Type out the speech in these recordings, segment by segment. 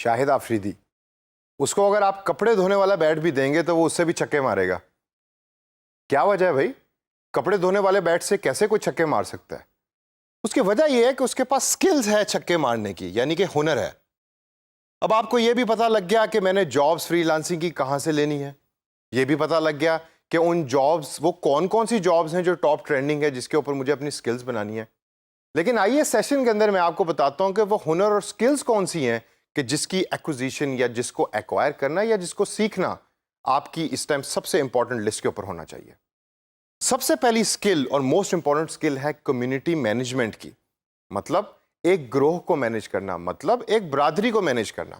شاہد آفریدی، اس کو اگر آپ کپڑے دھونے والا بیٹ بھی دیں گے تو وہ اس سے بھی چھکے مارے گا. کیا وجہ ہے بھائی؟ کپڑے دھونے والے بیٹ سے کیسے کوئی چھکے مار سکتا ہے؟ اس کی وجہ یہ ہے کہ اس کے پاس سکلز ہے چھکے مارنے کی، یعنی کہ ہنر ہے. اب آپ کو یہ بھی پتا لگ گیا کہ میں نے جابز فری لانسنگ کی کہاں سے لینی ہے. یہ بھی پتا لگ گیا کہ ان جابز وہ کون کون سی جابز ہیں جو ٹاپ ٹرینڈنگ ہے جس کے اوپر مجھے اپنی سکلز بنانی ہے. لیکن آئیے سیشن کے اندر میں آپ کو بتاتا ہوں کہ وہ ہنر اور سکلز کون سی ہیں کہ جس کی ایکوزیشن یا جس کو ایکوائر کرنا یا جس کو سیکھنا آپ کی اس ٹائم سب سے امپورٹنٹ لسٹ کے اوپر ہونا چاہیے. سب سے پہلی سکل اور موسٹ امپورٹنٹ سکل ہے کمیونٹی مینجمنٹ کی. مطلب ایک گروہ کو مینج کرنا، مطلب ایک برادری کو مینج کرنا.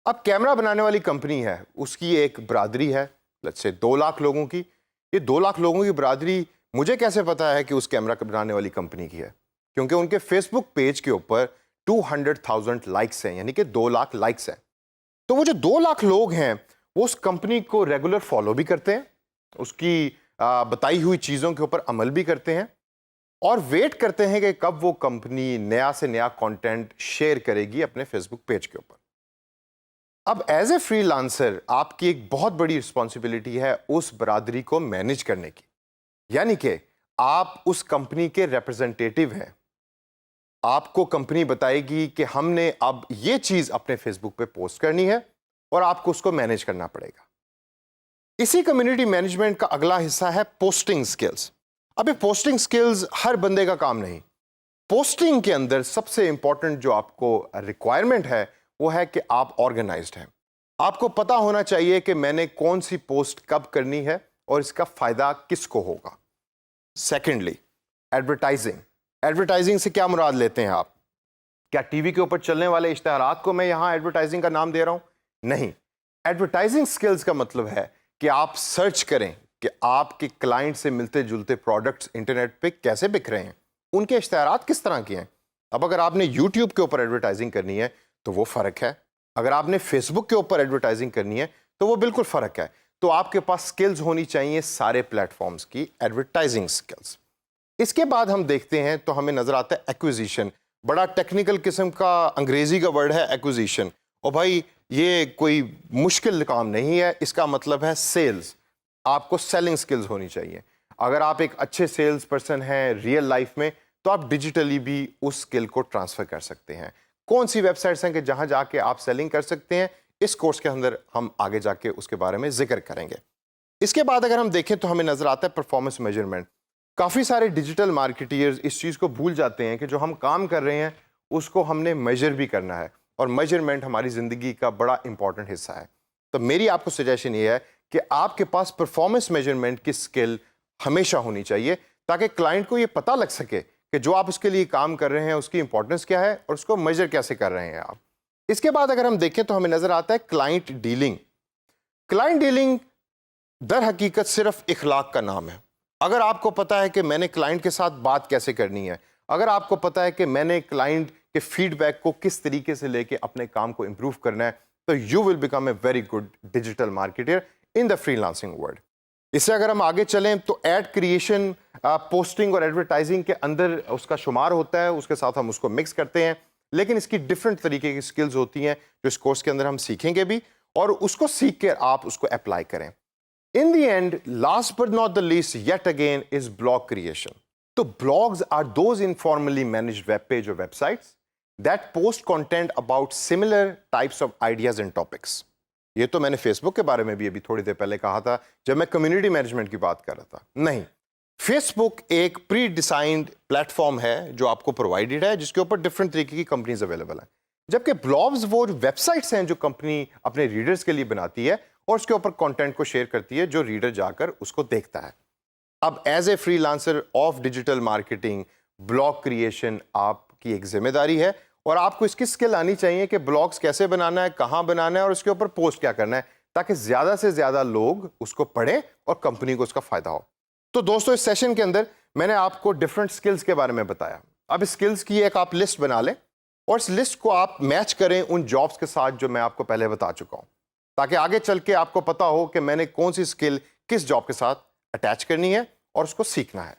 اب کیمرہ بنانے والی کمپنی ہے، اس کی ایک برادری ہے لیٹس سے 2 لاکھ لوگوں کی. یہ 2 لاکھ لوگوں کی برادری مجھے کیسے پتا ہے کہ اس کیمرہ بنانے والی کمپنی کی ہے؟ کیونکہ ان کے فیس بک پیج کے اوپر 200,000 لائکس ہیں، یعنی کہ 2 لاکھ لائکس ہیں. تو وہ جو 2 لاکھ لوگ ہیں وہ اس کمپنی کو ریگولر فالو بھی کرتے ہیں، اس کی بتائی ہوئی چیزوں کے اوپر عمل بھی کرتے ہیں اور ویٹ کرتے ہیں کہ کب وہ کمپنی نیا سے نیا کانٹینٹ شیئر کرے گی اپنے فیس بک پیج کے اوپر. اب ایز اے فری لانسر آپ کی ایک بہت بڑی رسپانسبلٹی ہے اس برادری کو مینج کرنے کی، یعنی کہ آپ اس کمپنی کے ریپرزنٹیٹیو ہیں. آپ کو کمپنی بتائے گی کہ ہم نے اب یہ چیز اپنے فیس بک پہ پوسٹ کرنی ہے اور آپ کو اس کو مینج کرنا پڑے گا. اسی کمیونٹی مینجمنٹ کا اگلا حصہ ہے پوسٹنگ سکلز. اب یہ پوسٹنگ سکلز ہر بندے کا کام نہیں. پوسٹنگ کے اندر سب سے امپورٹنٹ جو آپ کو ریکوائرمنٹ ہے وہ ہے کہ آپ آرگنائزڈ ہیں. آپ کو پتا ہونا چاہیے کہ میں نے کون سی پوسٹ کب کرنی ہے اور اس کا فائدہ کس کو ہوگا. Secondly, advertising. ایڈورٹائزنگ سے کیا مراد لیتے ہیں آپ؟ کیا ٹی وی کے اوپر چلنے والے اشتہارات کو میں یہاں ایڈورٹائزنگ کا نام دے رہا ہوں؟ نہیں. ایڈورٹائزنگ سکلز کا مطلب ہے کہ آپ سرچ کریں کہ آپ کے کلائنٹ سے ملتے جلتے پروڈکٹس انٹرنیٹ پہ کیسے بک رہے ہیں، ان کے اشتہارات کس طرح کے ہیں. اب اگر آپ نے یوٹیوب کے اوپر ایڈورٹائزنگ کرنی ہے تو وہ فرق ہے، اگر آپ نے فیس بک کے اوپر ایڈورٹائزنگ کرنی ہے تو وہ بالکل فرق ہے. تو آپ کے پاس سکلز ہونی چاہیے سارے پلیٹ فارمز کی ایڈورٹائزنگ سکلز. اس کے بعد ہم دیکھتے ہیں تو ہمیں نظر آتا ہے ایکوزیشن. بڑا ٹیکنیکل قسم کا انگریزی کا ورڈ ہے ایکوزیشن. اور بھائی یہ کوئی مشکل کام نہیں ہے، اس کا مطلب ہے سیلز. آپ کو سیلنگ سکلز ہونی چاہیے. اگر آپ ایک اچھے سیلز پرسن ہیں ریئل لائف میں تو آپ ڈیجیٹلی بھی اس سکل کو ٹرانسفر کر سکتے ہیں. کون سی ویب سائٹس ہیں کہ جہاں جا کے آپ سیلنگ کر سکتے ہیں، اس کورس کے اندر ہم آگے جا کے اس کے بارے میں ذکر کریں گے. اس کے بعد اگر ہم دیکھیں تو ہمیں نظر آتا ہے پرفارمنس میجرمنٹ. کافی سارے ڈیجیٹل مارکیٹرز اس چیز کو بھول جاتے ہیں کہ جو ہم کام کر رہے ہیں اس کو ہم نے میجر بھی کرنا ہے، اور میجرمنٹ ہماری زندگی کا بڑا امپورٹنٹ حصہ ہے. تو میری آپ کو سجیشن یہ ہے کہ آپ کے پاس پرفارمنس میجرمنٹ کی سکل ہمیشہ ہونی چاہیے تاکہ کلائنٹ کو یہ پتہ لگ سکے کہ جو آپ اس کے لیے کام کر رہے ہیں اس کی امپورٹنس کیا ہے اور اس کو میجر کیسے کر رہے ہیں آپ. اس کے بعد اگر ہم دیکھیں تو ہمیں نظر آتا ہے کلائنٹ ڈیلنگ. کلائنٹ ڈیلنگ در حقیقت صرف اخلاق کا نام ہے. اگر آپ کو پتا ہے کہ میں نے کلائنٹ کے ساتھ بات کیسے کرنی ہے، اگر آپ کو پتا ہے کہ میں نے کلائنٹ کے فیڈ بیک کو کس طریقے سے لے کے اپنے کام کو امپروو کرنا ہے، تو you will become a very good digital marketer in the freelancing world. اس سے اگر ہم آگے چلیں تو ایڈ کریشن پوسٹنگ اور ایڈورٹائزنگ کے اندر اس کا شمار ہوتا ہے، اس کے ساتھ ہم اس کو مکس کرتے ہیں. لیکن اس کی ڈفرینٹ طریقے کی سکلز ہوتی ہیں جو اس کورس کے اندر ہم سیکھیں گے بھی، اور اس کو سیکھ کے آپ اس کو اپلائی کریں. In the end, last but not the least, yet again, is blog creation. So blogs are those informally managed web page or websites that post content about similar types of ideas and topics. یہ تو میں نے face بک کے بارے میں بھی ابھی تھوڑی دیر پہلے کہا تھا جب میں کمیونٹی مینجمنٹ کی بات کر رہا تھا. نہیں، فیس بک ایک پری ڈیزائنڈ پلیٹ فارم ہے جو آپ کو پرووائڈیڈ ہے، جس کے اوپر ڈفرینٹ طریقے کی کمپنیز اویلیبل ہیں. جبکہ بلاگز وہ ویب سائٹس ہیں جو کمپنی اپنے ریڈرز کے لیے بناتی ہے اور اس کے اوپر کنٹینٹ کو شیئر کرتی ہے جو ریڈر جا کر اس کو دیکھتا ہے. اب as a free lancer of digital marketing, blog creation آپ کی ایک ذمہ داری ہے، اور آپ کو اس کی سکل آنی چاہیے کہ بلاگز کیسے بنانا ہے، کہاں بنانا ہے اور اس کے اوپر پوسٹ کیا کرنا ہے تاکہ زیادہ سے زیادہ لوگ اس کو پڑھیں اور کمپنی کو اس کا فائدہ ہو. تو دوستو اس سیشن کے اندر میں نے آپ کو ڈفرینٹ سکلز کے بارے میں بتایا. اب اس سکلز کی ایک آپ لسٹ بنا لیں اور اس لسٹ کو آپ میچ کریں ان جابس کے ساتھ جو میں آپ کو پہلے بتا چکا ہوں، تاکہ آگے چل کے آپ کو پتا ہو کہ میں نے کون سی سکل کس جاب کے ساتھ اٹیچ کرنی ہے اور اس کو سیکھنا ہے.